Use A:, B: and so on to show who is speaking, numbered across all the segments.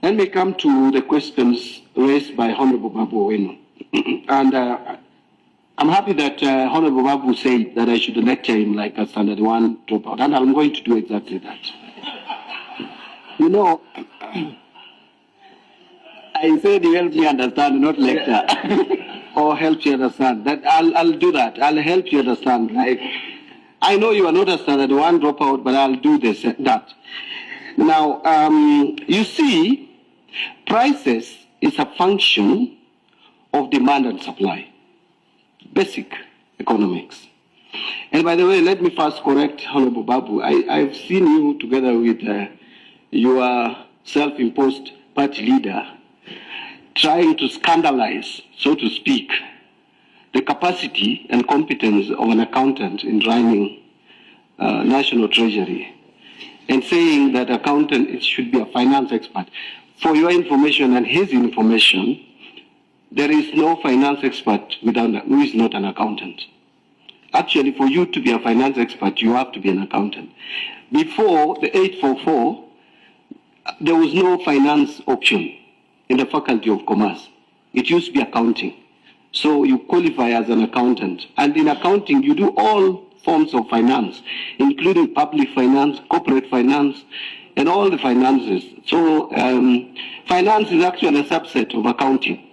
A: Let me come to the questions raised by Honorable Babu Owino. And I'm happy that Honorable Babu said that I should lecture him like a standard one dropout, and I'm going to do exactly that. You know, I said you help me understand, not lecture. Or help you understand. That I'll do that. I'll help you understand. Like, I know you are not a standard one dropout, but I'll do that. Now, you see, prices is a function of demand and supply. Basic economics. And by the way, let me first correct Honorable Babu. I've seen you together with your self-imposed party leader trying to scandalize, so to speak, the capacity and competence of an accountant in running National Treasury, and saying that accountant should be a finance expert. For your information and his information, there is no finance expert who is not an accountant. Actually, for you to be a finance expert, you have to be an accountant. Before the 844, there was no finance option in the Faculty of Commerce. It used to be accounting. So you qualify as an accountant. And in accounting, you do all forms of finance, including public finance, corporate finance, and all the finances. So finance is actually a subset of accounting.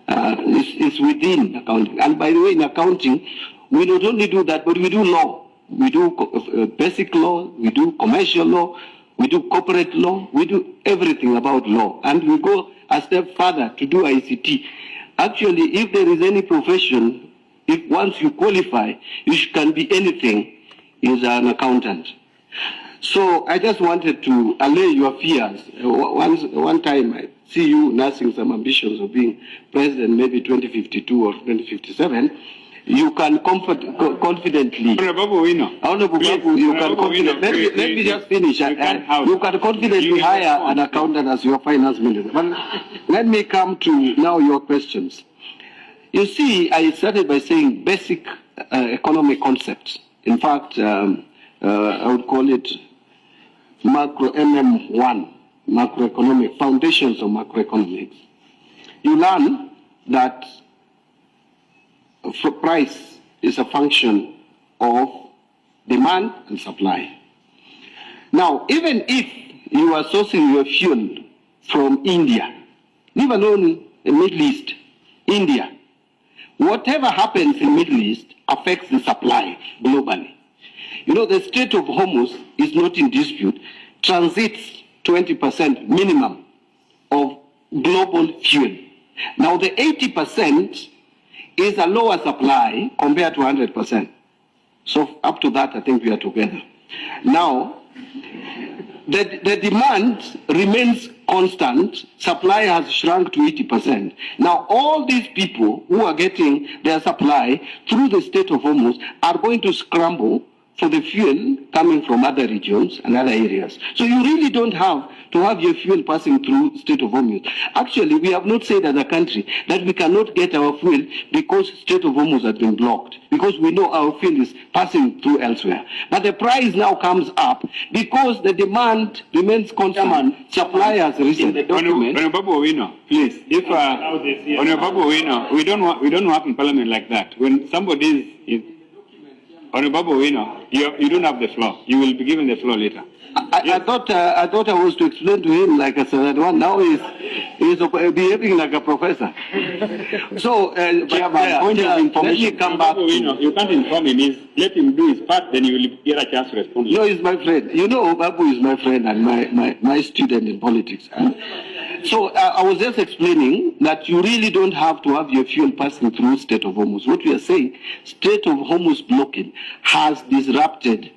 A: It's within accounting. And by the way, in accounting, we not only do that, but we do law. We do basic law, we do commercial law, we do corporate law, we do everything about law. And we go a step further to do ICT. Actually, if there is any profession, if once you qualify, you can be anything, is an accountant. So I just wanted to allay your fears. One time I see you nursing some ambitions of being president, maybe 2052 or 2057. You can confidently.
B: Honorable Owino.
A: Honorable Babu, you can confidently. Let me just finish. You can confidently hire an accountant as your finance minister. But let me come to now your questions. You see, I started by saying basic economic concepts. In fact, I would call it macro MM1, macroeconomic, foundations of macroeconomics. You learn that price is a function of demand and supply. Now, even if you are sourcing your fuel from India, leave alone the Middle East, India, whatever happens in Middle East affects the supply globally. You know, the Strait of Hormuz is not in dispute, transits 20% minimum of global fuel. Now, the 80% is a lower supply compared to 100%. So up to that, I think we are together. Now, the demand remains constant. Supply has shrunk to 80%. Now, all these people who are getting their supply through the Strait of Hormuz are going to scramble for the fuel coming from other regions and other areas. So you really don't have to have your fuel passing through Strait of Hormuz. Actually, we have not said as a country that we cannot get our fuel because Strait of Hormuz has been blocked, because we know our fuel is passing through elsewhere. But the price now comes up because the demand remains constant. Supply has risen. The document.
B: Babu Owino, please. If Babu Owino, we don't work in Parliament like that. When somebody is Babu Owino, you don't have the floor. You will be given the floor later.
A: I thought I was to explain to him like a standard one. Now he's behaving like a professor. So, point of information. Let me come back.
B: You can't inform him. Let him do his part. Then you will get a chance to respond.
A: No, he's my friend. You know, Babu is my friend and my student in politics. So I was just explaining that you really don't have to have your fuel passing through Strait of Hormuz. What we are saying, Strait of Hormuz blocking has disrupted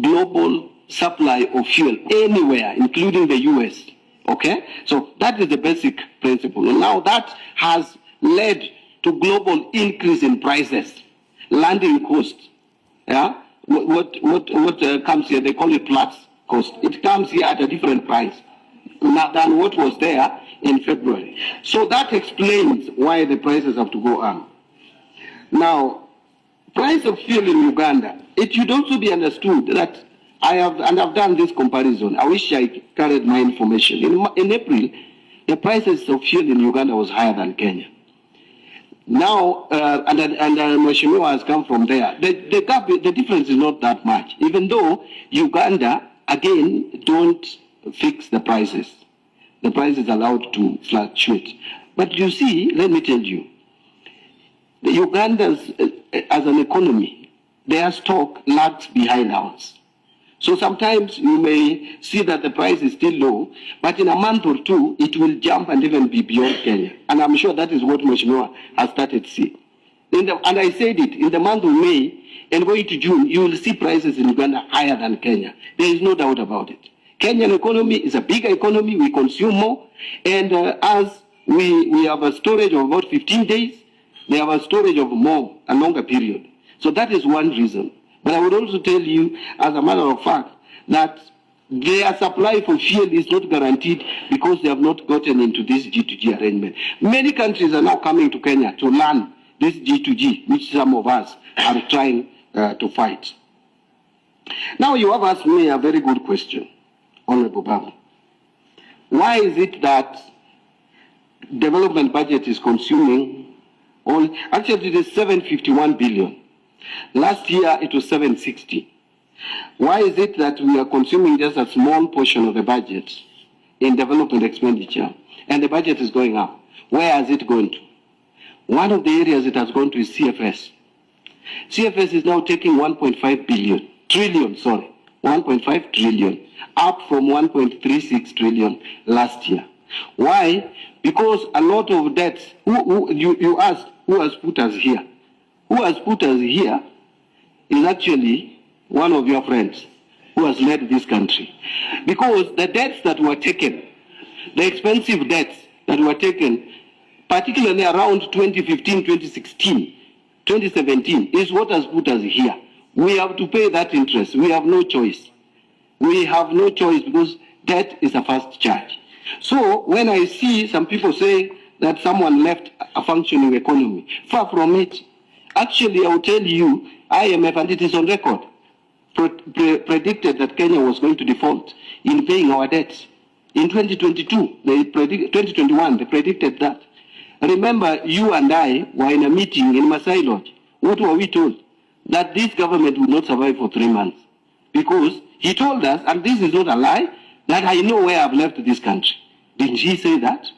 A: global supply of fuel anywhere, including the US. Okay? So that is the basic principle. Now that has led to global increase in prices, landing costs. Yeah? What comes here, they call it Platts cost. It comes here at a different price than what was there in February. So that explains why the prices have to go up. Now, price of fuel in Uganda, it should also be understood that I've done this comparison. I wish I carried my information. In April, the prices of fuel in Uganda was higher than Kenya. Now, and Mheshimiwa has come from there. The gap, the difference is not that much, even though Uganda, again, don't fix the prices. The price is allowed to fluctuate. But you see, let me tell you, the Ugandans, as an economy, their stock lags behind ours. So sometimes you may see that the price is still low, but in a month or two, it will jump and even be beyond Kenya. And I'm sure that is what Mheshimiwa has started to see. And I said it, in the month of May and going to June, you will see prices in Uganda higher than Kenya. There is no doubt about it. Kenyan economy is a bigger economy, we consume more, and as we have a storage of about 15 days, they have a storage of more, a longer period. So that is one reason. But I would also tell you, as a matter of fact, that their supply for fuel is not guaranteed because they have not gotten into this G2G arrangement. Many countries are now coming to Kenya to learn this G2G, which some of us are trying to fight. Now you have asked me a very good question, Honorable Babu. Why is it that development budget is consuming actually it is 751 billion. Last year it was 760. Why is it that we are consuming just a small portion of the budget in development expenditure and the budget is going up? Where has it gone to? One of the areas it has gone to is CFS. CFS is now taking 1.5 trillion, up from 1.36 trillion last year. Why? Because a lot of debts, you asked who has put us here. Who has put us here is actually one of your friends who has led this country. Because the debts that were taken, the expensive debts that were taken, particularly around 2015, 2016, 2017, is what has put us here. We have to pay that interest. We have no choice. We have no choice because debt is a first charge. So when I see some people say that someone left a functioning economy, far from it. Actually, I will tell you, IMF, and it is on record, predicted that Kenya was going to default in paying our debts. In 2022, 2021, they predicted that. Remember, you and I were in a meeting in Maasai Logde. What were we told? That this government would not survive for 3 months. Because he told us, and this is not a lie, that I know where I've left this country. Didn't he say that?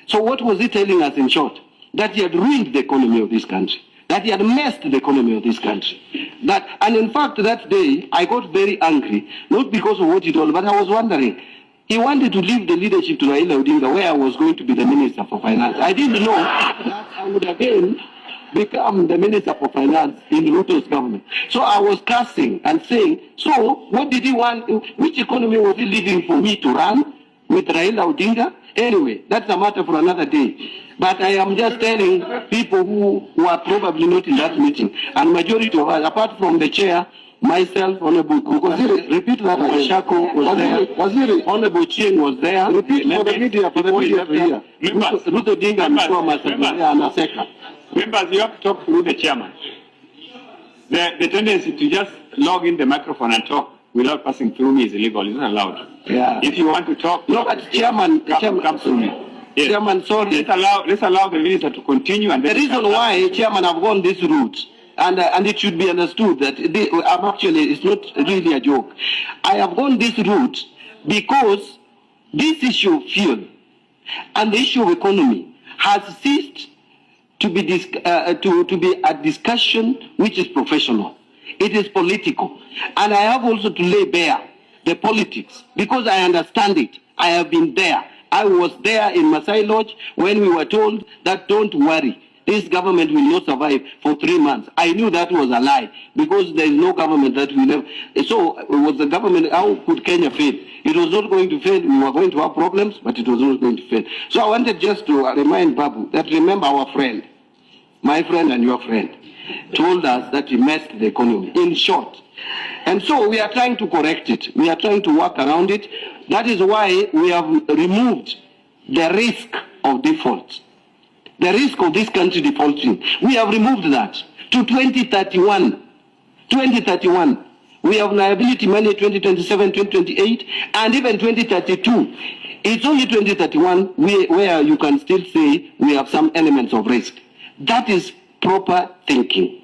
A: So what was he telling us in short? That he had ruined the economy of this country. That he had messed the economy of this country. And in fact, that day, I got very angry, not because of what he told, but I was wondering, he wanted to leave the leadership to Raila Odinga, where I was going to be the Minister for Finance. I didn't know that I would again become the Minister for Finance in Ruto's government. So I was cursing and saying, so what did he want? Which economy was he leaving for me to run with Raila Odinga? Anyway, that's a matter for another day. But I am just telling people who are probably not in that meeting, and majority of us, apart from the chair, myself, Honorable Waziri, repeat that. Shako was there. Waziri, Honorable Ching was there. Repeat for the media, for the media here. Ruto-Jail and Anaseka.
B: Members, you have to talk through the chairman. The tendency to just log in the microphone and talk without passing through me is illegal. It's not allowed.
A: Yeah.
B: If you want to talk,
A: no, but chairman,
B: come through me. Yes.
A: Chairman, sorry.
B: Let's allow the minister to continue. And
A: the reason why, Chairman, I've gone this route, and it should be understood that I'm actually, it's not really a joke. I have gone this route because this issue of fuel and the issue of economy has ceased to be a discussion which is professional. It is political. And I have also to lay bare the politics because I understand it. I have been there. I was there in Maasai Lodge when we were told that don't worry, this government will not survive for 3 months. I knew that was a lie because there is no government that will never. So it was the government, how could Kenya fail? It was not going to fail. We were going to have problems, but it was not going to fail. So I wanted just to remind Babu that remember our friend, my friend and your friend, told us that he messed the economy, in short. And so we are trying to correct it. We are trying to work around it. That is why we have removed the risk of default. The risk of this country defaulting. We have removed that to 2031. 2031. We have liability money 2027, 2028, and even 2032. It's only 2031 where you can still say we have some elements of risk. That is proper thinking.